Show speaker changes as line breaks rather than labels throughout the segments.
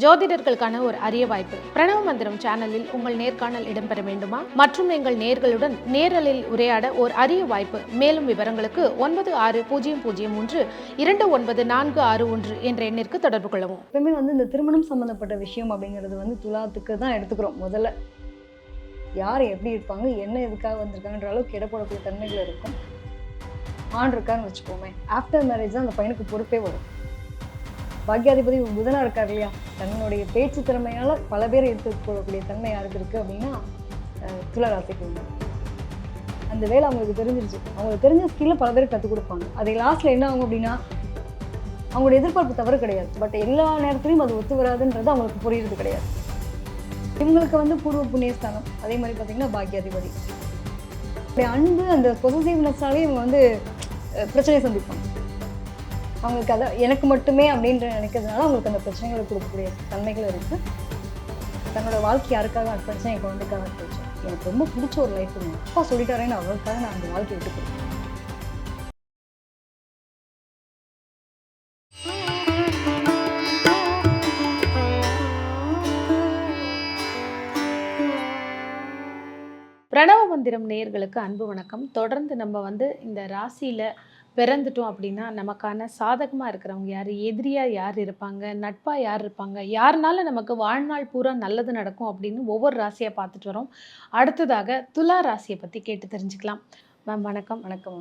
ஜோதிடர்களுக்கான ஒரு அரிய வாய்ப்பு. பிரணவ மந்திரம் சேனலில் உங்கள் நேர்காணல் இடம்பெற வேண்டுமா? மற்றும் எங்கள் நேர்களுடன் நேரலில் உரையாட ஒரு அரிய வாய்ப்பு. மேலும் விவரங்களுக்கு 9603294461 என்ற எண்ணிற்கு தொடர்பு கொள்ளவும்.
எப்பவுமே இந்த திருமணம் சம்பந்தப்பட்ட விஷயம் அப்படிங்கிறது துலாத்துக்கு தான் எடுத்துக்கிறோம். முதல்ல யார் எப்படி இருப்பாங்க, என்ன எதுக்காக வந்திருக்காங்கன்ற அளவுக்கு இடப்படக்கூடிய தன்மைகள் இருக்கும். ஆண் இருக்கான்னு வச்சுக்கோமே, ஆஃப்டர் மேரேஜ் தான் அந்த பையனுக்கு பொறுப்பே வரும். பாக்யாதிபதி புதனா இருக்கார் இல்லையா, தன்னுடைய பேச்சு திறமையால பல பேர் எடுத்துக்கொள்ளக்கூடிய தன்மை யாருக்கு இருக்கு அப்படின்னா துலா ராசிக்கு உண்டு. அந்த வேலை அவங்களுக்கு தெரிஞ்சிருச்சு. அவங்களுக்கு தெரிஞ்ச ஸ்கில்ல பல பேர் கற்றுக் கொடுப்பாங்க. அதை லாஸ்ட்ல என்ன ஆகும் அப்படின்னா அவங்களோட எதிர்பார்ப்பு தவறு கிடையாது, பட் எல்லா நேரத்துலையும் அது ஒத்து வராதுன்றது அவங்களுக்கு புரியுறது கிடையாது. இவங்களுக்கு பூர்வ புண்ணியஸ்தானம், அதே மாதிரி பார்த்தீங்கன்னா பாக்யாதிபதி. அன்பு அந்த பொசசிவ்னஸ்னாலே இவங்க பிரச்சனையை சந்திப்பாங்க. அவங்களுக்கு அதை எனக்கு மட்டுமே அப்படின்ற நினைக்கிறதுனால அவங்களுக்கு அந்த பிரச்சனைகளை கொடுக்கக்கூடிய தன்மைகள் இருக்குது. தன்னோட வாழ்க்கை யாருக்காக அர்ப்பணிச்சேன், என் குழந்தைக்காக அர்ப்பணிச்சேன். எனக்கு ரொம்ப பிடிச்ச ஒரு லைஃப் எங்கள் அப்பா சொல்லிட்டாரேன்னு அவருக்காக நான் அந்த வாழ்க்கையை விட்டு கொடுத்தேன்.
பிரணவ மந்திரம் நேயர்களுக்கு அன்பு வணக்கம். தொடர்ந்து நம்ம இந்த ராசியில் பிறந்துட்டோம் அப்படின்னா நமக்கான சாதகமாக இருக்கிறவங்க யார், எதிரியாக யார் இருப்பாங்க, நட்பாக யார் இருப்பாங்க, யாருனால நமக்கு வாழ்நாள் பூரா நல்லது நடக்கும் அப்படின்னு ஒவ்வொரு ராசியாக பார்த்துட்டு வரோம். அடுத்ததாக துலா ராசியை பற்றி கேட்டு தெரிஞ்சுக்கலாம். மேம் வணக்கம்.
வணக்கம்.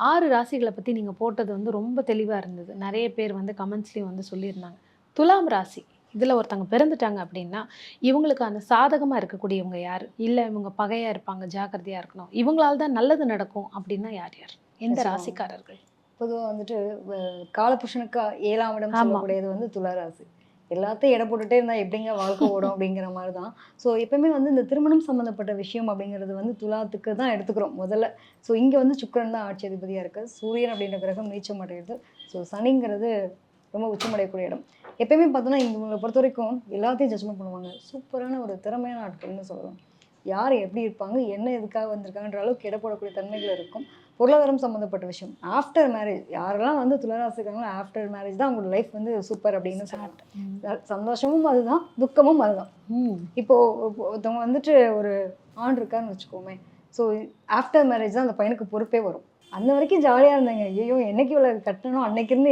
6 ராசிகளை பற்றி நீங்கள் போட்டது ரொம்ப தெளிவாக இருந்தது. நிறைய பேர் கமெண்ட்ஸ்லேயும் சொல்லியிருந்தாங்க. துலாம் ராசி இதில் ஒருத்தவங்க பிறந்துட்டாங்க அப்படின்னா இவங்களுக்கான சாதகமாக இருக்கக்கூடியவங்க யார், இல்லை இவங்க பகையாக இருப்பாங்க, ஜாக்கிரதையாக இருக்கணும், இவங்களால தான் நல்லது நடக்கும் அப்படின்னா யார் யார், எந்த ராசிக்காரர்கள்?
பொதுவாக காலபுருஷனுக்கு 7ஆம் இடம் சொல்லக்கூடியது துலா ராசி. எல்லாத்தையும் எடை போட்டுட்டே இருந்தால் எப்படிங்க வாழ்க்கை ஓடும் அப்படிங்கிற மாதிரி தான். ஸோ எப்பவுமே இந்த திருமணம் சம்மந்தப்பட்ட விஷயம் அப்படிங்கிறது துலாத்துக்கு தான் எடுத்துக்கிறோம் முதல்ல. ஸோ இங்கே சுக்கிரன் தான் ஆட்சி அதிபதியாக இருக்குது. சூரியன் அப்படின்ற கிரகம் நீச்சம் அடையுது. ஸோ சனிங்கிறது ரொம்ப உச்சமடையக்கூடிய இடம். எப்பயுமே பார்த்தோன்னா இவங்களை பொறுத்த வரைக்கும் எல்லாத்தையும் ஜட்ஜ்மெண்ட் பண்ணுவாங்க. சூப்பரான ஒரு திறமையான ஆட்கள்னு சொல்லலாம். யார் எப்படி இருப்பாங்க, என்ன எதுக்காக வந்திருக்காங்கன்ற அளவுக்கு இடப்படக்கூடிய தன்மைகள் இருக்கும். பொருளாதாரம் சம்மந்தப்பட்ட விஷயம் ஆஃப்டர் மேரேஜ், யாரெல்லாம் துலராசி இருக்காங்களோ ஆஃப்டர் மேரேஜ் தான் அவங்களோட லைஃப் சூப்பர் அப்படின்னு சொல்லலாம். சந்தோஷமும் அதுதான், துக்கமும் அதுதான். இப்போது ஒருத்தவங்க ஒரு ஆண் இருக்கான்னு வச்சுக்கோமே, ஸோ ஆஃப்டர் மேரேஜ் தான் அந்த பையனுக்கு பொறுப்பே வரும். அந்த வரைக்கும் ஜாலியாக இருந்தாங்க. ஐயோ என்னைக்கு இவ்வளோ கட்டணும், அன்னைக்கு இருந்து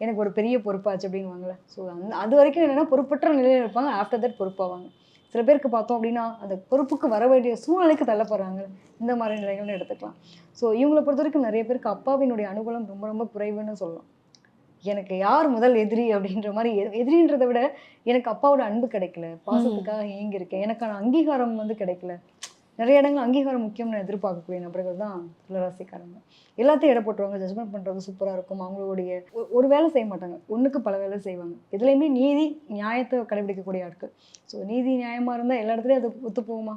எனக்கு ஒரு பெரிய பொறுப்பாச்சு அப்படின்வாங்களே. ஸோ அது வரைக்கும் என்னென்னா பொறுப்பற்ற நிலையில் இருப்பாங்க. ஆஃப்டர் தட் பொறுப்பாவாங்க. சில பேருக்கு பார்த்தோம் அப்படின்னா அந்த பொறுப்புக்கு வர வேண்டிய சூழ்நிலைக்கு தள்ளப்படுறாங்க. இந்த மாதிரி நிலைகள்னு எடுத்துக்கலாம். ஸோ இவங்களை பொறுத்த வரைக்கும் நிறைய பேருக்கு அப்பாவினுடைய அனுகூலம் ரொம்ப ரொம்ப குறைவுன்னு சொல்லலாம். எனக்கு யார் முதல் எதிரி அப்படின்ற மாதிரி, எதிரின்றதை விட எனக்கு அப்பாவோட அன்பு கிடைக்கல, பாசத்துக்காக ஏங்கியிருக்கேன், எனக்கான அங்கீகாரம் கிடைக்கல. நிறைய இடங்கள் அங்கீகாரம் முக்கியம்னு எதிர்பார்க்கக்கூடிய நபர்கள் தான் துலராசிக்காரங்க. எல்லாத்தையும் எடை போட்டுருவாங்க. ஜட்ஜ்மெண்ட் பண்ணுறது சூப்பராக இருக்கும். அவங்களுடைய ஒரு வேலை செய்ய மாட்டாங்க, ஒன்றுக்கு பல வேலை செய்வாங்க. எதுலேயுமே நீதி நியாயத்தை கடைபிடிக்கக்கூடிய ஆட்கள். ஸோ நீதி நியாயமாக இருந்தால் எல்லா இடத்துலையும் அது ஒத்து போகுமா,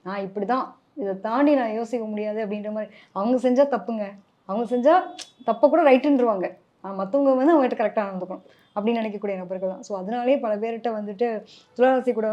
நான் இப்படி தான், இதை தாண்டி நான் யோசிக்க முடியாது அப்படின்ற மாதிரி. அவங்க செஞ்சால் தப்புங்க, அவங்க செஞ்சால் தப்பை கூட ரைட்டுன்றுவாங்க. மற்றவங்க அவங்ககிட்ட கரெக்டாக நடந்துக்கணும் அப்படின்னு நினைக்கக்கூடிய நபர்கள் தான். ஸோ அதனாலே பல பேர்கிட்ட துளாராசி கூட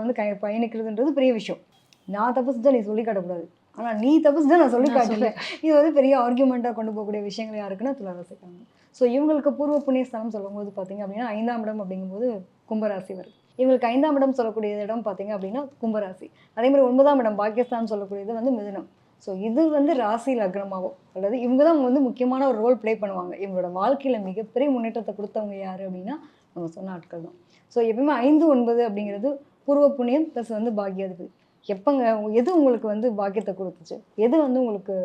பயணிக்கிறதுன்றது பெரிய விஷயம். நான் தப்பு செஞ்சால் நீ சொல்லி காட்டக்கூடாது, ஆனால் நீ தப்பு செஞ்சால் நான் சொல்லி காட்டல. இது பெரிய ஆர்கியூமெண்ட்டாக கொண்டு போகக்கூடிய விஷயங்கள் யாருக்குன்னா துளாராசிக்காரங்க. ஸோ இவங்களுக்கு பூர்வ புண்ணியஸ்தானம் சொல்லும்போது பார்த்தீங்க அப்படின்னா 5ஆம் இடம் அப்படிங்கும்போது கும்பராசி வருது. இவங்களுக்கு 5ஆம் இடம் சொல்லக்கூடிய இடம் பார்த்தீங்க அப்படின்னா கும்பராசி. அதே மாதிரி 9ஆம் இடம் பாகிஸ்தான் சொல்லக்கூடியது மிதுனம். ஸோ இது ராசி லக்னமாகும், அல்லது இவங்க தான் முக்கியமான ஒரு ரோல் ப்ளே பண்ணுவாங்க. இவங்களோட வாழ்க்கையில் மிகப்பெரிய முன்னேற்றத்தை கொடுத்தவங்க யார் அப்படின்னா நம்ம சொன்ன ஆட்கள் தான். ஸோ எப்பவுமே 5, 9 அப்படிங்கிறது பூர்வ புண்ணியம் ப்ளஸ் பாக்யாதிபதி. எப்போங்க எது உங்களுக்கு பாக்கியத்தை கொடுத்துச்சு, எது உங்களுக்கு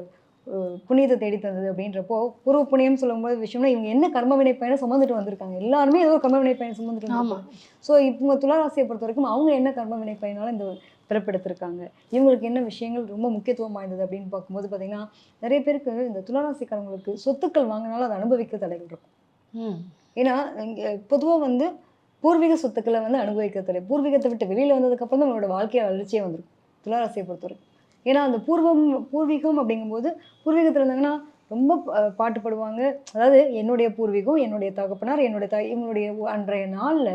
புண்ணியத்தை தேடி தந்தது அப்படின்றப்போ பூர்வ புண்ணியம் சொல்லும்போது விஷயம்னா இவங்க என்ன கர்ம வினை பயனை சுமந்துட்டு வந்திருக்காங்க. எல்லாருமே ஏதோ கர்ம வினை பயனை சுமந்துட்டு வந்திருக்காங்க. ஸோ இவங்க துளாராசியை பொறுத்த வரைக்கும் அவங்க என்ன கர்ம வினை பயனால இந்த பிறப்பெடுத்திருக்காங்க, இவங்களுக்கு என்ன விஷயங்கள் ரொம்ப முக்கியத்துவம் வாய்ந்தது அப்படின்னு பார்க்கும்போது பார்த்தீங்கன்னா நிறைய பேருக்கு இந்த துளாராசிக்காரங்களுக்கு சொத்துக்கள் வாங்கினாலும் அதை அனுபவிக்க தடைகள் இருக்கும். ஏன்னா பொதுவாக பூர்வீக சொத்துக்களை அனுபவிக்க தடை. பூர்வீகத்தை விட்டு வெளியில் வந்ததுக்கப்புறம் தான் அவங்களோட வாழ்க்கையை வளர்ச்சியே வந்துடும் துளாராசியை பொறுத்தவரைக்கும். ஏன்னா அந்த பூர்வீகம் அப்படிங்கும்போது பூர்வீகத்தில் இருந்தாங்கன்னா ரொம்ப பாட்டு பாடுவாங்க. அதாவது என்னுடைய பூர்வீகம், என்னுடைய தகப்பனார், என்னுடைய இவங்களுடைய அன்றைய நாளில்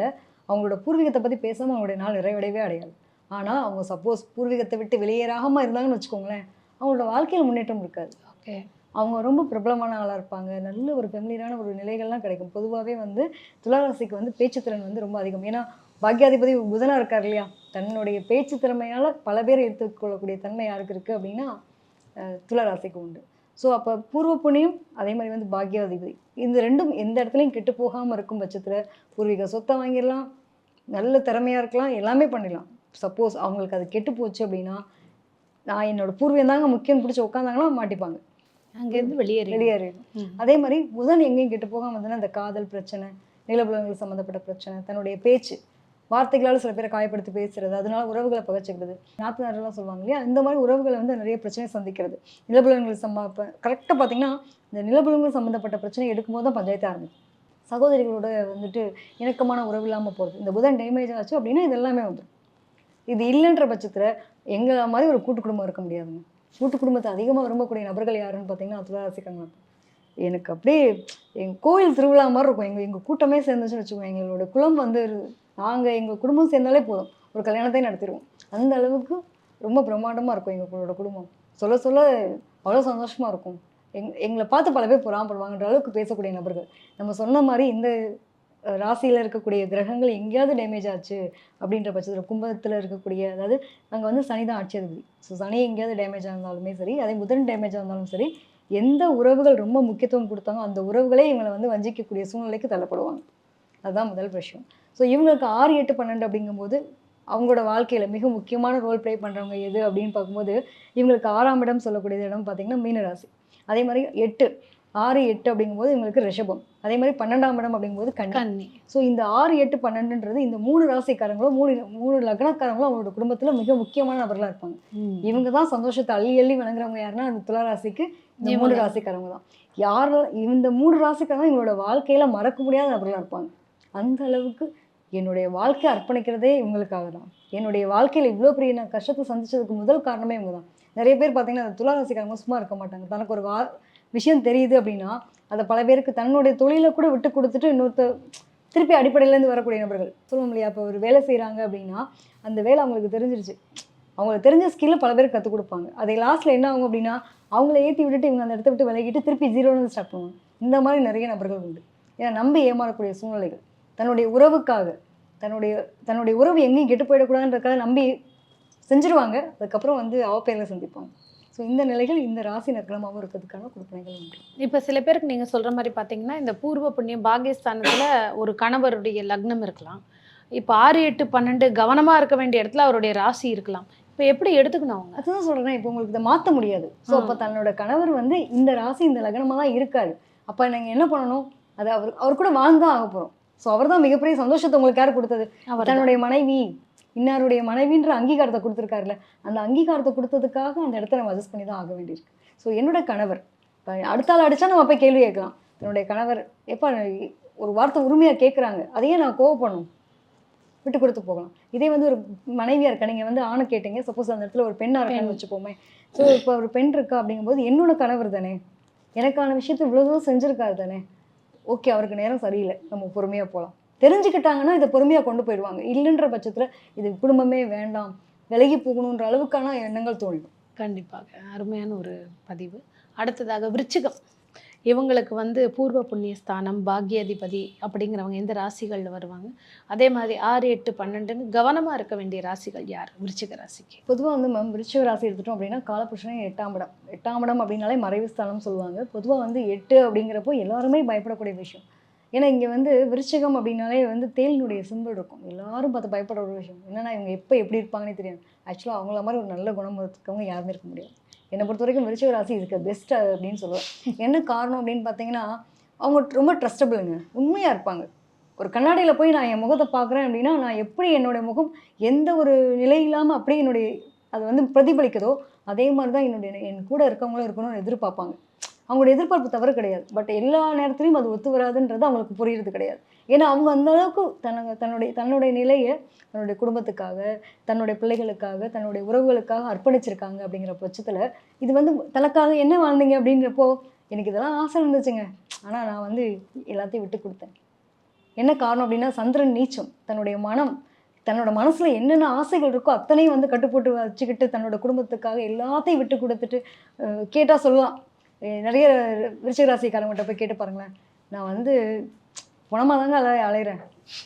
அவங்களோட பூர்வீகத்தை பற்றி பேசாமல் அவங்களுடைய நாள் நிறைவடையவே அடையாது. ஆனால் அவங்க சப்போஸ் பூர்வீகத்தை விட்டு வெளியேறாமல் இருந்தாங்கன்னு வச்சுக்கோங்களேன், அவங்களோட வாழ்க்கையில் முன்னேற்றம் இருக்காது. ஓகே, அவங்க ரொம்ப பிரபலமான ஆளாக இருப்பாங்க. நல்ல ஒரு ஃபெமிலியரான ஒரு நிலைகள்லாம் கிடைக்கும். பொதுவாகவே துளாராசிக்கு பேச்சுத்திறன் ரொம்ப அதிகம். ஏன்னா பாக்கியாதிபதி புதனா இருக்கார் இல்லையா, தன்னுடைய பேச்சு திறமையால பல பேரை எடுத்துக்கொள்ளக்கூடிய தன்மை யாருக்கு இருக்கு அப்படின்னா துலா ராசிக்கு உண்டு. ஸோ அப்போ பூர்வ புண்ணியம் அதே மாதிரி வந்து பாக்கியாதிபதி, இந்த ரெண்டும் எந்த இடத்துலையும் கெட்டு போகாமல் இருக்கும் பட்சத்தில் பூர்வீக சொத்தை வாங்கிடலாம், நல்ல திறமையாக இருக்கலாம், எல்லாமே பண்ணிடலாம். சப்போஸ் அவங்களுக்கு அது கெட்டு போச்சு அப்படின்னா, நான் என்னோட பூர்வீகம் தாங்க முக்கியம் பிடிச்சி உட்காந்தாங்கன்னா மாட்டிப்பாங்க,
அங்கேருந்து
வெளியேறிடும். அதே மாதிரி புதன் எங்கேயும் கெட்டு போகாமல் இருந்ததுன்னா இந்த காதல் பிரச்சனை, நிலபுலங்கள் சம்மந்தப்பட்ட பிரச்சனை, தன்னுடைய பேச்சு வார்த்தைகளால் சில பேரை காயப்படுத்தி பேசுறது, அதனால உறவுகளை பகச்சிக்கிறது, நாத்தனாரெல்லாம் சொல்லுவாங்க இல்லையா, இந்த மாதிரி உறவுகளை வந்து நிறைய பிரச்சனை சந்திக்கிறது. நிலபுலங்கள் கரெக்டாக பார்த்தீங்கன்னா இந்த நிலபுலங்கள் சம்மந்தப்பட்ட பிரச்சனை எடுக்கும்போது தான் பஞ்சாயத்து ஆரம்பிக்கும். சகோதரிகளோட வந்துட்டு இணக்கமான உறவு இல்லாமல் போகிறது, இந்த புதன் டேமேஜ் ஆச்சு அப்படின்னா இது எல்லாமே வந்துடும். இது இல்லைன்ற பட்சத்தில் எங்களை மாதிரி ஒரு கூட்டு குடும்பம் இருக்க முடியாதுங்க. கூட்டு குடும்பத்தை அதிகமாக விரும்பக்கூடிய நபர்கள் யாருன்னு பார்த்தீங்கன்னா துளாராசிக்காரங்க. எனக்கு அப்படியே எங்கள் கோயில் திருவிழா மாதிரி இருக்கும். எங்கள் கூட்டமே சேர்ந்துச்சுன்னு வச்சுக்கோங்க, எங்களோட குலம் வந்து நாங்கள் எங்கள் குடும்பம் சேர்ந்தாலே போதும், ஒரு கல்யாணத்தையும் நடத்திடுவோம். அந்த அளவுக்கு ரொம்ப பிரம்மாண்டமாக இருக்கும் எங்களோட குடும்பம். சொல்ல சொல்ல அவ்வளோ சந்தோஷமாக இருக்கும். எங்களை பார்த்து பல பேர் பொறாமப்படுவாங்கன்ற அளவுக்கு பேசக்கூடிய நபர்கள். நம்ம சொன்ன மாதிரி இந்த ராசியில் இருக்கக்கூடிய கிரகங்கள் எங்கேயாவது டேமேஜ் ஆச்சு அப்படின்ற பட்சத்தில் கும்பத்தில் இருக்கக்கூடிய, அதாவது நாங்கள் வந்து சனி தான் ஆட்சி அதிபதி. ஸோ சனி எங்கேயாவது டேமேஜ் ஆனாலுமே சரி, அதே புதன் டேமேஜ் ஆனாலும் சரி, எந்த உறவுகள் ரொம்ப முக்கியத்துவம் கொடுத்தாங்க அந்த உறவுகளே இவங்களை வந்து வஞ்சிக்கக்கூடிய சூழ்நிலைக்கு தள்ளப்படுவாங்க. அதுதான் முதல் விஷயம். ஸோ இவங்களுக்கு 6, 8, 12 அப்படிங்கும்போது அவங்களோட வாழ்க்கையில் மிக முக்கியமான ரோல் ப்ளே பண்ணுறவங்க எது அப்படின்னு பார்க்கும்போது இவங்களுக்கு 6ஆம் இடம் சொல்லக்கூடிய இடம் பார்த்திங்கன்னா மீனராசி. அதே மாதிரி 8, 6, 8 அப்படிங்கும்போது இவங்களுக்கு ரிஷபம். அதே மாதிரி 12ஆம் இடம் அப்படிங்கும்போது கன்னி. ஸோ இந்த 6, 8, 12ன்றது இந்த 3 ராசிக்காரங்களும் 3 லக்னக்காரங்களும் அவங்களோட குடும்பத்தில் மிக முக்கியமான நபர்களாக இருப்பாங்க. இவங்க தான் சந்தோஷத்தை அள்ளி அள்ளி வழங்குறவங்க யாருன்னா அந்த துலா ராசிக்கு இந்த 3 ராசிக்காரங்க தான். இந்த 3 ராசிக்காரங்க இவங்களோட வாழ்க்கையில் மறக்க முடியாத நபர்களாக இருப்பாங்க. அந்த அளவுக்கு என்னுடைய வாழ்க்கையை அர்ப்பணிக்கிறதே இவங்களுக்காக தான். என்னுடைய வாழ்க்கையில் இவ்வளோ பெரிய நான் கஷ்டத்தை சந்திச்சதுக்கு முதல் காரணமே இவங்க தான். நிறைய பேர் பார்த்தீங்கன்னா அந்த துலா ராசிக்காரங்க சும்மா இருக்க மாட்டாங்க. தனக்கு ஒரு விஷயம் தெரியுது அப்படின்னா அதை பல பேருக்கு தன்னுடைய தொழிலை கூட விட்டு கொடுத்துட்டு திருப்பி அடிப்படையிலேருந்து வரக்கூடிய நபர்கள் சொல்லுவோம் இல்லையா. இப்போ ஒரு வேலை செய்கிறாங்க அப்படின்னா அந்த வேலை அவங்களுக்கு தெரிஞ்சிருச்சு, அவங்களுக்கு தெரிஞ்ச ஸ்கில்லை பல பேருக்கு கற்றுக் கொடுப்பாங்க. அதை லாஸ்ட்டில் என்ன ஆகும் அப்படின்னா அவங்கள ஏற்றி விட்டுட்டு இவங்க அந்த இடத்த விட்டு விலகிட்டு திருப்பி 0லேருந்து ஸ்டார்ட் பண்ணுவாங்க. இந்த மாதிரி நிறைய நபர்கள் உண்டு. ஏன்னா நம்பி ஏமாறக்கூடிய சூழ்நிலைகள், தன்னுடைய உறவுக்காக தன்னுடைய உறவு எங்கேயும் கெட்டு போயிடக்கூடாதுன்றதுக்காக நம்பி செஞ்சுருவாங்க. அதுக்கப்புறம் வந்து அவப்பெயரில் சந்திப்பாங்க. ஸோ இந்த நிலைகள் இந்த ராசி நக்கலமாகவும் இருக்கிறதுக்கான கொடுப்பனைகள் உண்டு.
இப்போ சில பேருக்கு நீங்கள் சொல்கிற மாதிரி பார்த்தீங்கன்னா இந்த பூர்வ புண்ணியம் பாகிஸ்தானத்தில் ஒரு கணவருடைய லக்னம் இருக்கலாம். இப்போ 6, 8, 12 கவனமாக இருக்க வேண்டிய இடத்துல அவருடைய ராசி இருக்கலாம். இப்போ எப்படி எடுத்துக்கணும் அவங்க?
அதுதான் சொல்கிறேன், இப்போ உங்களுக்கு இதை மாற்ற முடியாது. ஸோ அப்போ தன்னோட கணவர் வந்து இந்த ராசி இந்த லக்னமாக தான் இருக்காரு. அப்போ நீங்கள் என்ன பண்ணணும், அது அவர் கூட வாழ்ந்து தான் ஆக போகிறோம். ஸோ அவர் தான் மிகப்பெரிய சந்தோஷத்தை உங்களுக்கு யார் கொடுத்தது? தன்னுடைய மனைவி, இன்னாருடைய மனைவின்ற அங்கீகாரத்தை கொடுத்துருக்காருல, அந்த அங்கீகாரத்தை கொடுத்ததுக்காக அந்த இடத்த நம்ம அட்ஜஸ்ட் பண்ணி தான் ஆக வேண்டியிருக்கு. ஸோ என்னோட கணவர் அடுத்தாள் அடித்தா நம்ம போய் கேள்வி கேட்கலாம். என்னுடைய கணவர் எப்போ ஒரு வார்த்தை உரிமையாக கேட்குறாங்க, அதையே நான் கோவப்படணும், விட்டு கொடுத்து போகலாம். இதே வந்து ஒரு மனைவியாக இருக்கா, நீங்கள் வந்து ஆணை கேட்டீங்க, சப்போஸ் அந்த இடத்துல ஒரு பெண்ணாக இருக்கான்னு வச்சுப்போமே. ஸோ இப்போ ஒரு பெண் இருக்கா அப்படிங்கும்போது என்னோட கணவர் தானே, எனக்கான விஷயத்தை இவ்வளோ தூரம் செஞ்சுருக்காரு தானே, ஓகே அவருக்கு நேரம் சரியில்லை, நம்ம பொறுமையாக போகலாம். தெரிஞ்சுக்கிட்டாங்கன்னா இதை பொறுமையாக கொண்டு போயிடுவாங்க. இல்லைன்ற பட்சத்தில் இது குடும்பமே வேண்டாம், விலகி போகணுன்ற அளவுக்கான எண்ணங்கள் தோணிடும்.
கண்டிப்பாக அருமையான ஒரு பதிவு. அடுத்ததாக விருச்சிகம். இவங்களுக்கு வந்து பூர்வ புண்ணிய ஸ்தானம், பாக்யாதிபதி அப்படிங்கிறவங்க எந்த ராசிகளில் வருவாங்க? அதே மாதிரி 6, 8, 12ன்னு கவனமாக இருக்க வேண்டிய ராசிகள் யார் விருச்சிக ராசிக்கு?
பொதுவாக வந்து மேம் விருச்சிக ராசி எடுத்துட்டோம் அப்படின்னா காலபுருஷனே 8ஆம் இடம். 8ஆம் இடம் அப்படின்னாலே மறைவு ஸ்தானம் சொல்லுவாங்க. பொதுவாக வந்து 8 அப்படிங்கிறப்போ எல்லாருமே பயப்படக்கூடிய விஷயம். ஏன்னா இங்கே வந்து விருச்சிகம் அப்படின்னாலே வந்து தேலினுடைய சிம்பிள் இருக்கும். எல்லாரும் பார்த்து பயப்படுற ஒரு விஷயம் என்னென்னா இவங்க எப்போ எப்படி இருப்பாங்கன்னே தெரியாது. ஆக்சுவலாக அவங்கள மாதிரி ஒரு நல்ல குணம் இருக்கவங்க யாருமே இருக்க முடியாது. என்னை பொறுத்த வரைக்கும் விருச்சிக ராசி இதுக்கு பெஸ்ட் அப்படின்னு சொல்லுவேன். என்ன காரணம் அப்படின்னு பார்த்தீங்கன்னா அவங்க ரொம்ப ட்ரஸ்டபிளுங்க, உண்மையாக இருப்பாங்க. ஒரு கண்ணாடியில் போய் நான் என் முகத்தை பார்க்குறேன் அப்படின்னா நான் எப்படி என்னுடைய முகம் எந்த ஒரு நிலை இல்லாமல் அப்படியே என்னுடைய அது வந்து பிரதிபலிக்குதோ அதே மாதிரி தான் என் கூட இருக்கவங்களும் இருக்கணும்னு எதிர்பார்ப்பாங்க. அவங்களோட எதிர்பார்ப்பு தவறு கிடையாது, பட் எல்லா நேரத்துலையும் அது ஒத்து வராதுன்றது அவங்களுக்கு புரியுறது கிடையாது. ஏன்னா அவங்க அந்த அளவுக்கு தன்னுடைய நிலையை தன்னுடைய குடும்பத்துக்காக, தன்னுடைய பிள்ளைகளுக்காக, தன்னுடைய உறவுகளுக்காக அர்ப்பணிச்சிருக்காங்க. அப்படிங்கிற பட்சத்தில் இது வந்து தனக்காக என்ன வாழ்ந்தீங்க அப்படின்றப்போ எனக்கு இதெல்லாம் ஆசை இருந்துச்சுங்க, ஆனால் நான் வந்து எல்லாத்தையும் விட்டு கொடுத்தேன். என்ன காரணம் அப்படின்னா சந்திரன் நீச்சம். தன்னோட மனசில் என்னென்ன ஆசைகள் இருக்கோ அத்தனையும் வந்து கட்டுப்போட்டு வச்சுக்கிட்டு தன்னோட குடும்பத்துக்காக எல்லாத்தையும் விட்டு கொடுத்துட்டு கேட்டால் சொல்லலாம். நிறைய விருச்சிக ராசிக்காரங்கிட்ட போய் கேட்டு பாருங்களேன், நான் வந்து பணமாக தாங்க அலைகிறேன்,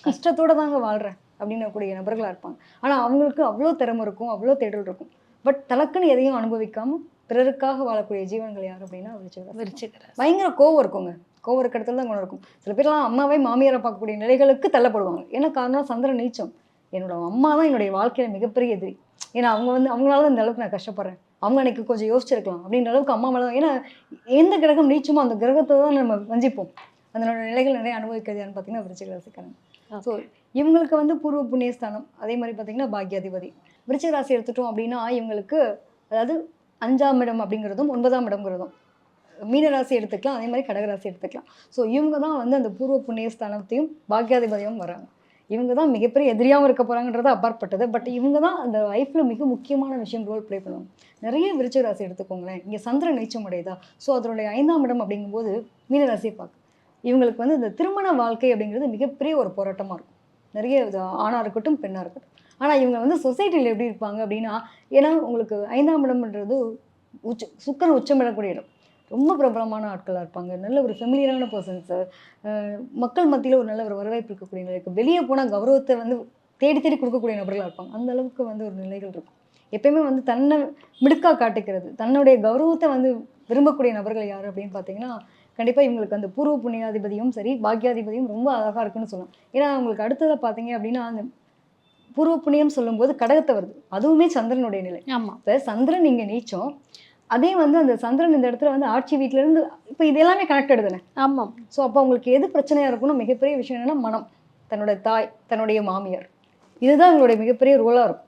கஷ்டத்தோடு தாங்க வாழ்கிறேன், அப்படின்னக்கூடிய நபர்களாக இருப்பாங்க. ஆனால் அவங்களுக்கு அவ்வளோ திறமை இருக்கும், அவ்வளோ தேடல் இருக்கும். பட் தனக்குன்னு எதையும் அனுபவிக்காம பிறருக்காக வாழக்கூடிய ஜீவன்கள் யார் அப்படின்னா விருச்சிக.
விருச்சிக ராசி.
பயங்கர கோவம் இருக்குங்க. கோவம் இருக்க இடத்துல தான் குணம் இருக்கும். சில பேர்லாம் அம்மாவே மாமியாரை பார்க்கக்கூடிய நிலைகளுக்கு தள்ளப்படுவாங்க. என்ன காரணம்? சந்திரன் நீச்சம். என்னோட அம்மா தான் என்னுடைய வாழ்க்கையில மிகப்பெரிய எதிரி. ஏன்னா அவங்க வந்து அவங்களால தான் இந்த அளவுக்கு நான் கஷ்டப்படுறேன். அவங்க அன்னைக்கு கொஞ்சம் யோசிச்சிருக்கலாம் அப்படின்ற அளவுக்கு அம்மா மேலே. ஏன்னா எந்த கிரகம் நீச்சமோ அந்த கிரகத்தை தான் நம்ம வஞ்சிப்போம். அதனோட நிலைகள் நிறைய அனுபவிக்கிறது யாருன்னு பார்த்தீங்கன்னா விருச்சிக ராசிக்காரங்க. ஸோ இவங்களுக்கு வந்து பூர்வ புண்ணியஸ்தானம், அதே மாதிரி பார்த்தீங்கன்னா பாக்யாதிபதி. விருச்சிக ராசி எடுத்துட்டோம் அப்படின்னா இவங்களுக்கு அதாவது 5ஆம் இடம் அப்படிங்கிறதும் 9ஆம் இடம்ங்கிறதும், மீனராசி எடுத்துக்கலாம், அதே மாதிரி கடகராசி எடுத்துக்கலாம். ஸோ இவங்க தான் வந்து அந்த பூர்வ புண்ணியஸ்தானத்தையும் பாக்யாதிபதியும் வராங்க. இவங்க தான் மிகப்பெரிய எதிரியாகவும் இருக்க போகிறாங்கன்றது அப்பாற்பட்டது. பட் இவங்க தான் அந்த லைஃப்பில் மிக முக்கியமான விஷயம் ரோல் ப்ளே பண்ணுவாங்க. நிறைய விருச்சிக ராசி எடுத்துக்கோங்களேன், இங்கே சந்திரன் நீச்சம் அடையுதா, ஸோ அதனுடைய 5ஆம் இடம் அப்படிங்கும்போது மீனராசியை பார்க்க இவங்களுக்கு வந்து இந்த திருமண வாழ்க்கை அப்படிங்கிறது மிகப்பெரிய ஒரு போராட்டமாக இருக்கும். நிறைய ஆணாக இருக்கட்டும் பெண்ணாக இருக்கட்டும். ஆனால் இவங்க வந்து சொசைட்டியில் எப்படி இருப்பாங்க அப்படின்னா, ஏன்னா உங்களுக்கு 5ஆம் இடம்ன்றது சுக்கரன் உச்சமிடக்கூடிய இடம். ரொம்ப பிரபலமான ஆட்களாக இருப்பாங்க. நல்ல ஒரு ஃபெமிலியரான பர்சன்ஸு, மக்கள் மத்தியில் ஒரு நல்ல ஒரு வரவேற்பு இருக்கக்கூடிய நிலை இருக்குது. வெளியே போனால் கௌரவத்தை வந்து தேடி தேடி கொடுக்கக்கூடிய நபர்களாக இருப்பாங்க. அந்த அளவுக்கு வந்து ஒரு நிலைகள் இருக்கும். எப்பயுமே வந்து தன்னை மிடுக்காக காட்டிக்கிறது, தன்னுடைய கௌரவத்தை வந்து விரும்பக்கூடிய நபர்கள் யார் அப்படின்னு பார்த்தீங்கன்னா கண்டிப்பாக இவங்களுக்கு அந்த பூர்வ புண்ணியாதிபதியும் சரி பாக்யாதிபதியும் ரொம்ப அழகாக இருக்குன்னு சொல்லலாம். ஏன்னா அவங்களுக்கு அடுத்ததை பார்த்தீங்க அப்படின்னா அந்த பூர்வ புண்ணியம் சொல்லும்போது கடகத்தை வருது, அதுவுமே சந்திரனுடைய நிலை.
ஆமாம்.
இப்போ சந்திரன் இங்கே நீச்சம், அதே வந்து அந்த சந்திரன் இந்த இடத்துல வந்து ஆட்சி வீட்டிலேருந்து இப்போ இது எல்லாமே கனெக்டட் தானே.
ஆமாம்.
ஸோ அப்போ அவங்களுக்கு எது பிரச்சனையாக இருக்குன்னு மிகப்பெரிய விஷயம் என்னென்னா மனம், தன்னோட தாய், தன்னுடைய மாமியார், இதுதான் அவங்களுடைய மிகப்பெரிய ரோலாக இருக்கும்.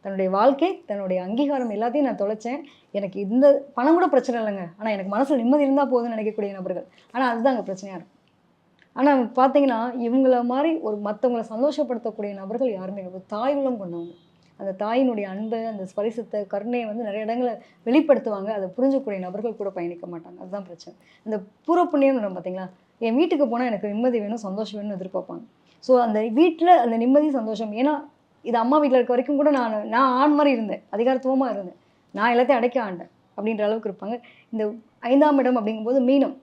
தன்னுடைய வாழ்க்கை, தன்னுடைய அங்கீகாரம் எல்லாத்தையும் நான் தொலைச்சேன், எனக்கு இந்த பணம் கூட பிரச்சனை இல்லைங்க, ஆனால் எனக்கு மனசில் நிம்மதி இருந்தால் போதும்னு நினைக்கக்கூடிய நபர்கள். ஆனால் அதுதான் அங்கே பிரச்சனையாக இருக்கும். ஆனால் பார்த்தீங்கன்னா இவங்கள மாதிரி ஒரு மற்றவங்களை சந்தோஷப்படுத்தக்கூடிய நபர்கள் யாருமே ஒரு தாய் உள்ளம் கொண்டவங்க. அந்த தாயினுடைய அன்பை, அந்த ஸ்பரிசத்தை, கருணையை வந்து நிறைய இடங்களை வெளிப்படுத்துவாங்க. அதை புரிஞ்சக்கூடிய நபர்கள் கூட பயணிக்க மாட்டாங்க. அதுதான் பிரச்சனை. இந்த பூர்வ புண்ணியம்னு பார்த்தீங்களா, என் வீட்டுக்கு போனால் எனக்கு நிம்மதி வேணும், சந்தோஷம் வேணும்னு எதிர்பார்ப்பாங்க. ஸோ அந்த வீட்டில் அந்த நிம்மதி சந்தோஷம், ஏன்னா இது அம்மா வீட்டில் இருக்க வரைக்கும் கூட நான் ஆண் மாதிரி இருந்தேன், அதிகாரத்துவமாக இருந்தேன், நான் எல்லாத்தையும் அடைக்க ஆண்டேன் அப்படின்ற அளவுக்கு இருப்பாங்க. இந்த 5ஆம் இடம் அப்படிங்கும்போது மீனம்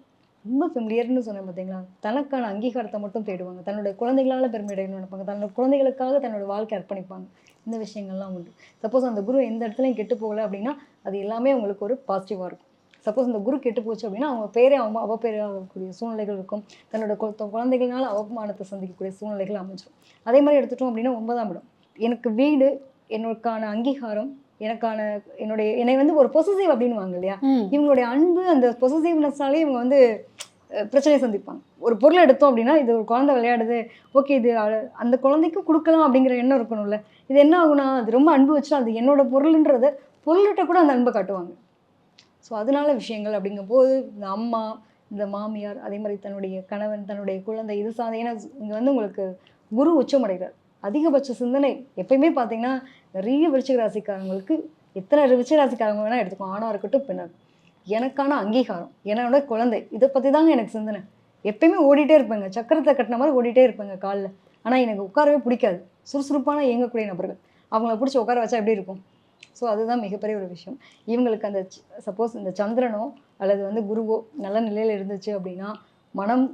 ரொம்ப ஃபெமிலியர்னு சொன்னேன் பார்த்தீங்களா, தனக்கான அங்கீகாரத்தை மட்டும் தேடுவாங்க. தன்னுடைய குழந்தைகளால் பெருமையடையணும்னு நினைப்பாங்க. தன்னோட குழந்தைகளுக்காக தன்னோட வாழ்க்கை அர்ப்பணிப்பாங்க. இந்த விஷயங்கள்லாம் உண்டு. சப்போஸ் அந்த குரு எந்த இடத்துலையும் கெட்டு போகலை அப்படின்னா அது எல்லாமே அவங்களுக்கு ஒரு பாசிட்டிவாக இருக்கும். சப்போஸ் அந்த குரு கெட்டு போச்சு அப்படின்னா அவங்க பேரே அவப்பேராகக்கூடிய சூழ்நிலைகள் இருக்கும். தன்னோட குழந்தைகளால் அவமானத்தை சந்திக்கக்கூடிய சூழ்நிலைகள் அமைஞ்சிடும். அதே மாதிரி எடுத்துட்டோம் அப்படின்னா 9ஆம் இடம், எனக்கு வீடு, எனக்கான அங்கீகாரம், என்னை வந்து ஒரு பொசசிவ் அப்படின்னுவாங்க இல்லையா, இவங்களுடைய அன்பு, அந்த பொசசிவ்னஸ்னாலே இவங்க வந்து பிரச்சனையை சந்திப்பாங்க. ஒரு பொருள் எடுத்தோம் அப்படின்னா இது ஒரு குழந்தை விளையாடுது, ஓகே இது அந்த குழந்தைக்கு கொடுக்கலாம் அப்படிங்கிற எண்ணம் இருக்கணும்ல. இது என்ன ஆகுனா அது ரொம்ப அன்பு வச்சுனா அது என்னோட பொருள்ன்றத பொருள்கிட்ட கூட அந்த அன்பை காட்டுவாங்க. ஸோ அதனால விஷயங்கள் அப்படிங்கும்போது இந்த அம்மா, இந்த மாமியார், அதே மாதிரி தன்னுடைய கணவன், தன்னுடைய குழந்தை, இது சார்ந்த. ஏன்னா இங்கே வந்து உங்களுக்கு குரு உச்சமடைகிறார். அதிகபட்ச சிந்தனை எப்பயுமே பார்த்தீங்கன்னா நிறைய விருச்சிக ராசிக்காரங்களுக்கு, எத்தனை விருச்சிக ராசிக்காரங்க வேணால் எடுத்துக்கோங்க, ஆணாக இருக்கட்டும் பெண்ணாக, எனக்கான அங்கீகாரம், என்னோட குழந்தை, இதை பற்றி தாங்க எனக்கு சிந்தனை. எப்பயுமே ஓடிட்டே இருப்பேங்க, சக்கரத்தை கட்டின மாதிரி ஓடிட்டே இருப்பேங்க காலில். ஆனால் எனக்கு உட்காரவே பிடிக்காது. சுறுசுறுப்பான இயங்கக்கூடிய நபர்கள், அவங்கள பிடிச்சி உட்கார வச்சா எப்படி இருக்கும்? ஸோ அதுதான் மிகப்பெரிய ஒரு விஷயம். இவங்களுக்கு அந்த சப்போஸ் இந்த சந்திரனோ அல்லது வந்து குருவோ நல்ல நிலையில் இருந்துச்சு அப்படின்னா மனம்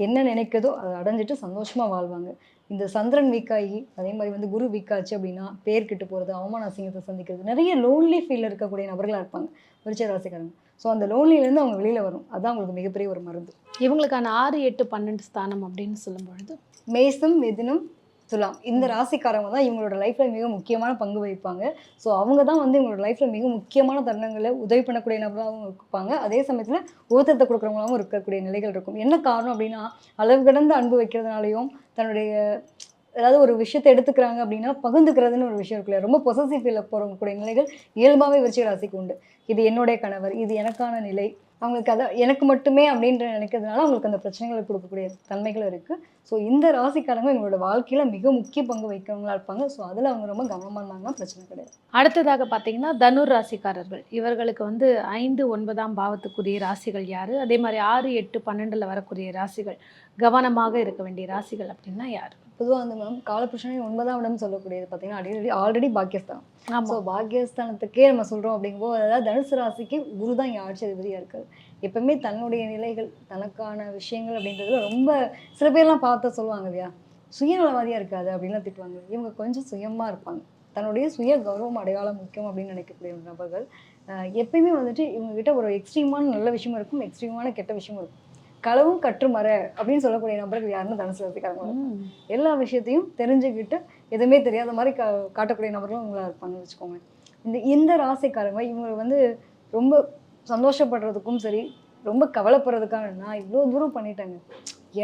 என்ன நினைக்கிறதோ அதை அடைஞ்சிட்டு சந்தோஷமாக வாழ்வாங்க. இந்த சந்திரன் வீக்காகி அதே மாதிரி வந்து குரு வீக்காச்சு அப்படின்னா பேர் கிட்டு போகிறது, அவமான அசிங்கத்தை சந்திக்கிறது, நிறைய லோன்லி ஃபீல் இருக்கக்கூடிய நபர்களாக இருப்பாங்க விருச்சிக ராசிக்காரங்க. ஸோ அந்த லோன்லிலேருந்து அவங்க வெளியில் வரும். அதுதான் அவங்களுக்கு மிகப்பெரிய ஒரு மருந்து.
இவங்களுக்கான 6, 8, 12 ஸ்தானம் அப்படின்னு சொல்லும்பொழுது
மேசம், மிதுனம், துலாம், இந்த ராசிக்காரங்க தான் இவங்களோட லைஃப்பில் மிக முக்கியமான பங்கு வகிப்பாங்க. ஸோ அவங்க தான் வந்து இவங்களோட லைஃப்பில் மிக முக்கியமான தருணங்களை உதவி பண்ணக்கூடிய நபராகவும் இருப்பாங்க. அதே சமயத்தில் ஊத்தத்தை கொடுக்குறவங்களாகவும் இருக்கக்கூடிய நிலைகள் இருக்கும். என்ன காரணம் அப்படின்னா அளவு கடந்த அன்பு வைக்கிறதுனாலையும் தன்னுடைய ஏதாவது ஒரு விஷயத்தை எடுத்துக்கிறாங்க அப்படின்னா பகிர்ந்துக்கிறதுன்னு ஒரு விஷயம் இருக்குல்ல, ரொம்ப பொசசிவ் ஃபீல் போகிறக்கூடிய நிலைகள் இயல்பாகவே விருச்சிக ராசிக்கு உண்டு. இது என்னுடைய கணவர், இது எனக்கான நிலை, அவங்களுக்கு அதை எனக்கு மட்டுமே அப்படின்ற நினைக்கிறதுனால அவங்களுக்கு அந்த பிரச்சனைகளை கொடுக்கக்கூடிய தன்மைகள் இருக்குது. ஸோ இந்த ராசிக்காரங்க எங்களோட வாழ்க்கையில் மிக முக்கிய பங்கு வைக்கிறவங்களா இருப்பாங்க. ஸோ அதில் அவங்க ரொம்ப கவனமாக இருந்தாங்கன்னா பிரச்சனை கிடையாது.
அடுத்ததாக பார்த்தீங்கன்னா தனுர் ராசிக்காரர்கள், இவர்களுக்கு வந்து 5, 9ஆம் பாவத்துக்குரிய ராசிகள் யார்? அதே மாதிரி 6, 8, 12 வரக்கூடிய ராசிகள், கவனமாக இருக்க வேண்டிய ராசிகள் அப்படின்னா யார்?
பொதுவாக வந்து மேம் காலபுருஷனை 9ஆம் இடம் சொல்லக்கூடியது பார்த்தீங்கன்னா ஆல்ரெடி பாக்கியஸ்தானம். ஸோ பாக்கியஸ்தானத்துக்கே நம்ம சொல்கிறோம் அப்படிங்கும்போது, அதாவது தனுசு ராசிக்கு குரு தான் இங்கே ஆட்சி அதிபதியாக இருக்காது. எப்பவுமே தன்னுடைய நிலைகள், தனக்கான விஷயங்கள் அப்படின்றதுல ரொம்ப சில பேர்லாம் பார்த்து சொல்லுவாங்க இல்லையா, சுயநலவாதியாக இருக்காது அப்படின்லாம் திட்டுவாங்க. இவங்க கொஞ்சம் சுயமாக இருப்பாங்க. தன்னுடைய சுய கௌரவம் அடையாளம் முக்கியம் அப்படின்னு நினைக்கக்கூடிய நபர்கள். எப்பயுமே வந்துட்டு இவங்ககிட்ட ஒரு எக்ஸ்ட்ரீமான நல்ல விஷயமும் இருக்கும், எக்ஸ்ட்ரீமான கெட்ட விஷயமும் இருக்கும். களவும் கற்று மற அப்படின்னு சொல்லக்கூடிய நபர்கள் யாருன்னு தனுசு ராசிக்காரங்க. எல்லா விஷயத்தையும் தெரிஞ்சுக்கிட்டு எதுவுமே தெரியாத மாதிரி காட்டக்கூடிய நபர்களும் இவங்களா இருப்பாங்கன்னு வச்சுக்கோங்க. இந்த ராசிக்காரங்க இவங்க வந்து ரொம்ப சந்தோஷப்படுறதுக்கும் சரி, ரொம்ப கவலைப்படுறதுக்காக நான் இவ்வளோ தூரம் பண்ணிட்டேங்க,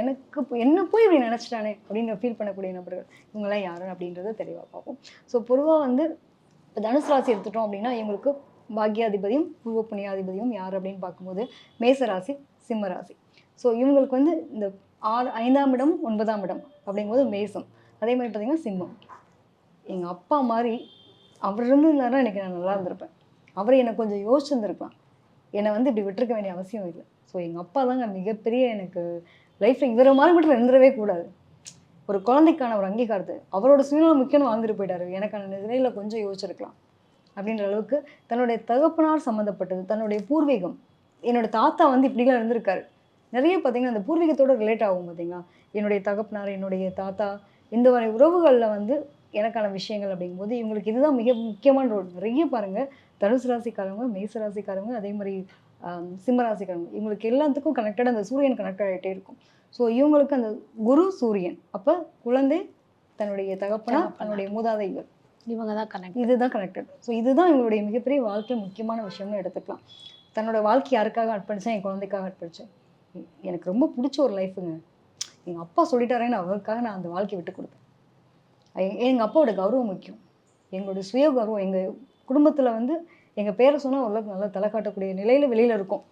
எனக்கு என்ன போய் இப்படி நினச்சிட்டானே அப்படின்னு ஃபீல் பண்ணக்கூடிய நபர்கள் இவங்கெல்லாம் யாரு அப்படின்றத தெளிவாக பார்ப்போம். ஸோ பொதுவாக வந்து இப்போ தனுசு ராசி எடுத்துட்டோம் அப்படின்னா இவங்களுக்கு பாக்யாதிபதியும் பூர்வ புண்ணியாதிபதியும் யார் அப்படின்னு பார்க்கும்போது மேசராசி, சிம்ம ராசி. ஸோ இவங்களுக்கு வந்து இந்த 5ஆம் இடம் 9ஆம் இடம் அப்படிங்கும்போது மேசம், அதே மாதிரி பார்த்தீங்கன்னா சிம்மம். எங்கள் அப்பா மாதிரி அவர் இருந்திருந்தாருன்னா எனக்கு நான் நல்லா இருந்திருப்பேன். அவர் என்னை கொஞ்சம் யோசிச்சுருந்துருக்கலாம். என்னை வந்து இப்படி விட்டுருக்க வேண்டிய அவசியம் இல்லை. ஸோ எங்கள் அப்பா தாங்க மிகப்பெரிய எனக்கு லைஃப்பில் இவரை மாதிரி மட்டும் இருந்துடவே கூடாது. ஒரு குழந்தைக்கான ஒரு அங்கீகாரத்தை அவரோட சுயநலம் முக்கியம்னு வாழ்ந்துட்டு போயிட்டாரு. எனக்கான நிலையில் கொஞ்சம் யோசிச்சிருக்கலாம் அப்படின்ற அளவுக்கு தன்னுடைய தகப்பனார் சம்மந்தப்பட்டது, தன்னுடைய பூர்வீகம், என்னோட தாத்தா வந்து இப்படிலாம் இருந்திருக்காரு. நிறைய பார்த்தீங்கன்னா அந்த பூர்வீகத்தோட ரிலேட் ஆகும் பார்த்தீங்களா, என்னுடைய தகப்பனார், என்னுடைய தாத்தா, இந்த மாதிரி உறவுகளில் வந்து எனக்கான விஷயங்கள் அப்படிங்கும்போது இவங்களுக்கு இதுதான் மிக முக்கியமான ரோல். நிறைய பாருங்கள் தனுசு ராசிக்காரங்க, மேச ராசிக்காரங்க, அதே மாதிரி சிம்ம ராசிக்காரங்க, இவங்களுக்கு எல்லாத்துக்கும் கனெக்டட் அந்த சூரியன் கனெக்ட் ஆகிட்டே இருக்கும். ஸோ இவங்களுக்கு அந்த குரு சூரியன், அப்போ குழந்தை, தன்னுடைய தகப்பனார், தன்னுடைய மூதாதைகள்,
இவங்க தான் கனெக்ட்,
இதுதான் கனெக்டட். ஸோ இதுதான் இவங்களுடைய மிகப்பெரிய வாழ்க்கை முக்கியமான விஷயம்னு எடுத்துக்கலாம். தன்னோட வாழ்க்கை யாருக்காக அர்ப்பணித்தேன்? என் குழந்தைக்காக அர்ப்பணித்தேன். எனக்கு ரொம்ப பிடிச்ச ஒரு லைஃபுங்க. எங்கள் அப்பா சொல்லிட்டாரேன்னு அவருக்காக நான் அந்த வாழ்க்கையை விட்டு கொடுத்தேன். எங்கள் அப்பாவோட கௌரவம் முக்கியம், எங்களுடைய சுய கௌரவம். எங்கள் குடும்பத்தில் வந்து எங்கள் பேரை சொன்னால் ஓரளவுக்கு நல்லா தலை காட்டக்கூடிய நிலையில் வெளியில் இருக்கும்.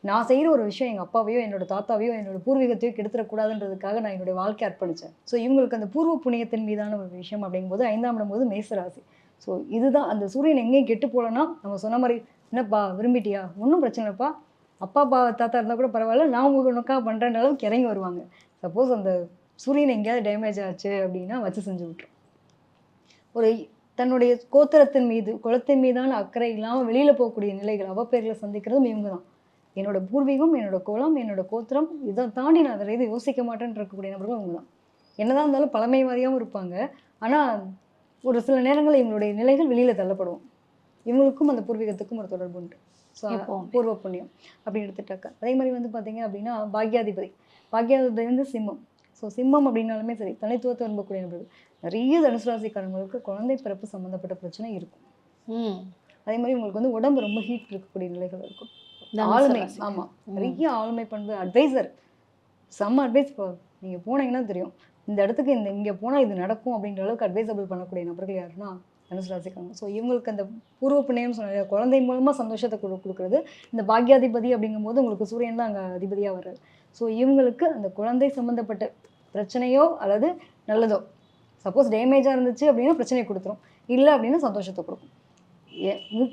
நான் செய்கிற ஒரு விஷயம் எங்கள் அப்பாவையோ என்னோட தாத்தாவையோ என்னோட பூர்வீகத்தையோ கெடுத்துடக்கூடாதுன்றதுக்காக நான் என்னுடைய வாழ்க்கை அர்ப்பணித்தேன். ஸோ இவங்களுக்கு அந்த பூர்வ புண்ணியத்தின் மீதான ஒரு விஷயம் அப்படிங்கும்போது 5ஆம் இடம் போது மேசராசி. ஸோ இதுதான் அந்த சூரியன் எங்கேயும் கெட்டு போகலன்னா நம்ம சொன்ன மாதிரி என்னப்பா விரும்பிட்டியா, ஒன்றும் பிரச்சனை இல்லைப்பா, அப்பா தாத்தா இருந்தால் கூட பரவாயில்ல, நான் உங்களுக்கு உனக்காக பண்ணுறேன்ற அளவுக்கு இறங்கி வருவாங்க. சப்போஸ் அந்த சூரியன் எங்கேயாவது டேமேஜ் ஆச்சு அப்படின்னா வச்சு செஞ்சு விட்டுரும். ஒரு தன்னுடைய கோத்திரத்தின் மீது, குலத்தின் மீதான அக்கறை இல்லாமல் வெளியில் போகக்கூடிய நிலைகள் அவப்பேர்களை சந்திக்கிறதும் இவங்க தான். என்னோட பூர்வீகம், என்னோட குலம், என்னோட கோத்திரம், இதை தாண்டி நான் வேறு எதுவும் யோசிக்க மாட்டேன்னு இருக்கக்கூடிய நபர்களும் இவங்க தான். என்னதான் இருந்தாலும் பழமைவாதியாகவும் இருப்பாங்க. ஆனால் ஒரு சில நேரங்களில் இவங்களுடைய நிலைகள் வெளியில் தள்ளப்படுவோம். இவங்களுக்கும் அந்த பூர்வீகத்துக்கும் ஒரு தொடர்பு உண்டு. ஸோ பூர்வ புண்ணியம் அப்படின்னு எடுத்துட்டாக்கா. அதே மாதிரி வந்து பார்த்தீங்க அப்படின்னா பாக்யாதிபதி வந்து சிம்மம். ஸோ சிம்மம் அப்படின்னாலுமே சரி, தனித்துவத்தை விரும்பக்கூடிய நபர்கள். நிறைய தனுசு ராசிக்காரங்களுக்கு குழந்தை பிறப்பு சம்மந்தப்பட்ட பிரச்சனை இருக்கும். அதே மாதிரி உங்களுக்கு வந்து உடம்பு ரொம்ப ஹீட் இருக்கக்கூடிய நிலைகள் இருக்கும். ஆளுமை, ஆமாம், நிறைய ஆளுமை பண்பு, அட்வைசர், செம்ம அட்வைஸ். நீங்கள் போனீங்கன்னா தெரியும், இந்த இடத்துக்கு இங்கே போனால் இது நடக்கும் அப்படின்ற அளவுக்கு அட்வைசபிள் பண்ணக்கூடிய நபர்கள் யாருன்னா தனுசு ராசிக்காரங்க. ஸோ இவங்களுக்கு அந்த பூர்வ புண்ணியம்னு சொன்ன குழந்தை மூலமாக சந்தோஷத்தை கொடுக்குறது இந்த பாக்யாதிபதி அப்படிங்கும்போது உங்களுக்கு சூரியன் தான் அங்கே அதிபதியாக வர்றாரு. ஸோ இவங்களுக்கு அந்த குழந்தை சம்மந்தப்பட்ட பிரச்சனையோ அல்லது நல்லதோ, சப்போஸ் டேமேஜாக இருந்துச்சு அப்படின்னா பிரச்சனையை கொடுத்துரும், இல்லை அப்படின்னா சந்தோஷத்தை கொடுக்கும்.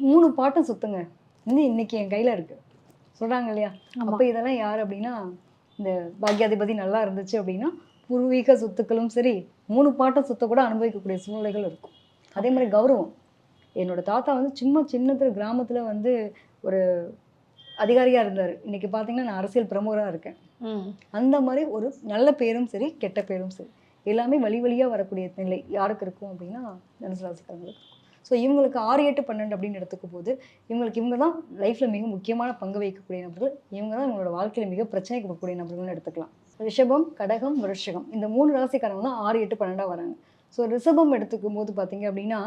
3 பாட்டும் சுத்துங்க இன்னைக்கு என் கையில் இருக்குது சொல்கிறாங்க இல்லையா. அப்போ இதெல்லாம் யார் அப்படின்னா இந்த பாக்யாதிபதி நல்லா இருந்துச்சு அப்படின்னா பூர்வீக சொத்துக்களும் சரி, 3 பாட்டும் சொத்தை கூட அனுபவிக்கக்கூடிய சூழ்நிலைகள் இருக்கும். அதே மாதிரி கௌரவம், என்னோட தாத்தா வந்து சின்னத்தில் கிராமத்தில் வந்து ஒரு அதிகாரியாக இருந்தார். இன்றைக்கி பார்த்தீங்கன்னா நான் அரசியல் பிரமுகராக இருக்கேன். அந்த மாதிரி ஒரு நல்ல பேரும் சரி, கெட்ட பேரும் சரி, எல்லாமே வழியாக வரக்கூடிய நிலை யாருக்கு இருக்கும் அப்படின்னா தனுசு ராசிக்காரங்களுக்கு. ஸோ இவங்களுக்கு 6, 8, 12 அப்படின்னு எடுத்துக்கும் போது இவங்க தான் லைஃப்பில் மிக முக்கியமான பங்கு வகிக்கக்கூடிய நபர்கள். இவங்க தான் இவங்களோட வாழ்க்கையில் மிக பிரச்சனை கொடுக்கக்கூடிய நபர்கள்னு எடுத்துக்கலாம். ரிஷபம், கடகம், விருஷகம், இந்த 3 ராசிக்காரங்க தான் 6, 8, 12 வராங்க. ஸோ ரிஷபம் எடுத்துக்கும் போது பார்த்தீங்க அப்படின்னா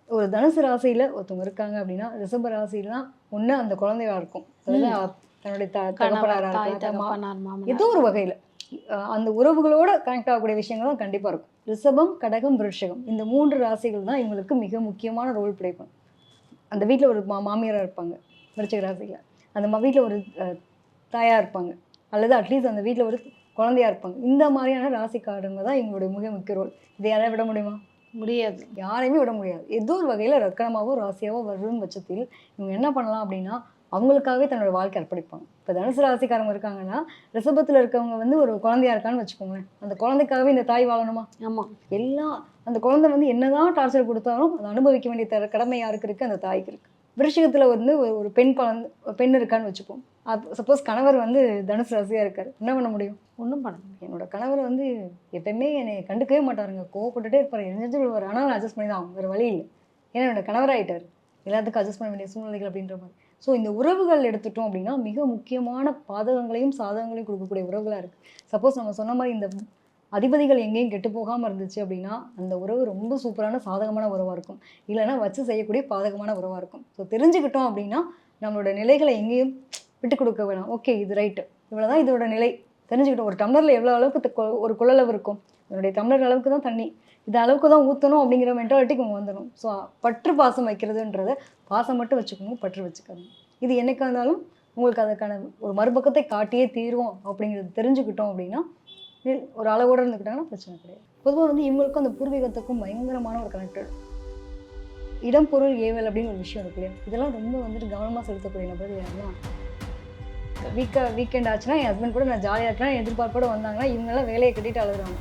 ஒரு தனுசு ராசியில் ஒருத்தவங்க இருக்காங்க அப்படின்னா ரிஷப ராசிலாம் ஒன்று அந்த குழந்தையா இருக்கும், தன்னுடைய தகப்பனாராக இருக்கலாம், ஏதோ ஒரு வகையில் அந்த உறவுகளோட கனெக்ட் ஆகக்கூடிய விஷயங்கள் தான் கண்டிப்பாக இருக்கும். ரிஷபம், கடகம், விருஷகம், இந்த 3 ராசிகள் தான் இவங்களுக்கு மிக முக்கியமான ரோல் பிளே பண்ணும். அந்த வீட்டில் ஒரு மாமியாராக இருப்பாங்க விருச்சிக ராசியில், அந்த வீட்டில் ஒரு தாயாக இருப்பாங்க, அல்லது அட்லீஸ்ட் அந்த வீட்டில் ஒரு குழந்தையா இருப்பாங்க. இந்த மாதிரியான ராசிக்காரங்க தான் இவங்களுடைய மிக முக்கிய ரோல். இதை யாராவது விட முடியுமா? முடியாது, யாரையுமே விட முடியாது. ஏதோ ஒரு வகையில் ரக்கணமாவோ ராசியாவோ வரும் பட்சத்தில் இவங்க என்ன பண்ணலாம் அப்படின்னா அவங்களுக்காகவே தன்னோட வாழ்க்கை அர்ப்பணிப்பாங்க. இப்போ தனுசு ராசிக்காரங்க இருக்காங்கன்னா ரிஷபத்தில் இருக்கவங்க வந்து ஒரு குழந்தையா இருக்கான்னு வச்சுக்கோங்களேன், அந்த குழந்தைக்காகவே இந்த தாய் வாழணுமா? ஆமாம், எல்லாம் அந்த குழந்தை வந்து என்னதான் டார்ச்சர் கொடுத்தாலும் அதை அனுபவிக்க வேண்டிய கடமை யாருக்கு இருக்குது? அந்த தாய்க்கு இருக்குது. விருஷிகத்தில் வந்து ஒரு பெண் இருக்கான்னு வச்சுப்போம், சப்போஸ் கணவர் வந்து தனுசு ராசியாக இருக்கார், என்ன பண்ண முடியும்?
ஒன்றும் பண்ண முடியாது.
என்னோட கணவர் வந்து எப்பயுமே என்னை கண்டுக்கவே மாட்டாருங்க, கோவப்பட்டுட்டே இருப்பார், எரிஞ்சு விழுவார். ஆனால் நான் அட்ஜஸ்ட் பண்ணி தான் ஆகும், வேறு வழி இல்லை. ஏன்னா என்னோட கணவர் ஆகிட்டார், எல்லாத்துக்கும் அட்ஜஸ்ட் பண்ண வேண்டிய சூழ்நிலைகள் அப்படின்ற மாதிரி. ஸோ இந்த உறவுகள் எடுத்துட்டோம் அப்படின்னா மிக முக்கியமான பாதகங்களையும் சாதகங்களையும் கொடுக்கக்கூடிய உறவுகளாக இருக்குது. சப்போஸ் நம்ம சொன்ன மாதிரி இந்த அதிபதிகள் எங்கேயும் கெட்டு போகாமல் இருந்துச்சு அப்படின்னா அந்த உறவு ரொம்ப சூப்பரான சாதகமான உறவாக இருக்கும், இல்லைன்னா வச்சு செய்யக்கூடிய பாதகமான உறவாக இருக்கும். ஸோ தெரிஞ்சுக்கிட்டோம் அப்படின்னா நம்மளோட நிலைகளை எங்கேயும் விட்டு கொடுக்க வேணாம். ஓகே, இது ரைட்டு, இவ்வளோதான் இதோட நிலை தெரிஞ்சுக்கிட்டோம். ஒரு டம்ளரில் எவ்வளோ அளவுக்கு ஒரு கொள்ளளவு இருக்கும், என்னுடைய டம்ளர் அளவுக்கு தான் தண்ணி, இது அளவுக்கு தான் ஊற்றணும் அப்படிங்கிற மென்டாலிட்டிக்கு அவங்க வந்துடும். ஸோ பற்று பாசம் வைக்கிறதுன்றத பாசம் மட்டும் வச்சுக்கணும், பற்று வச்சுக்கணும். இது என்னைக்கா இருந்தாலும் உங்களுக்கு அதுக்கான ஒரு மறுபக்கத்தை காட்டியே தீரும் அப்படிங்கிறது தெரிஞ்சுக்கிட்டோம் அப்படின்னா ஒரு அளவோடு இருந்துக்கிட்டாங்கன்னா பிரச்சனை கிடையாது. பொதுவாக வந்து இவங்களுக்கும் அந்த பூர்வீகத்துக்கும் பயங்கரமான ஒரு கனெக்டட். இடம் பொருள் ஏவல் அப்படின்னு ஒரு விஷயம் இருக்கு இல்லையா, இதெல்லாம் ரொம்ப வந்துட்டு கவனமாக செலுத்தக்கூடிய நபர் யாருன்னா, வீக்கெண்ட் ஆச்சுன்னா என் ஹஸ்பண்ட் கூட நான் ஜாலியாக இருக்கலாம் எதிர்பார்ப்போடு வந்தாங்கன்னா இவங்கெல்லாம் வேலையை கட்டிட்டு அழுகுறாங்க.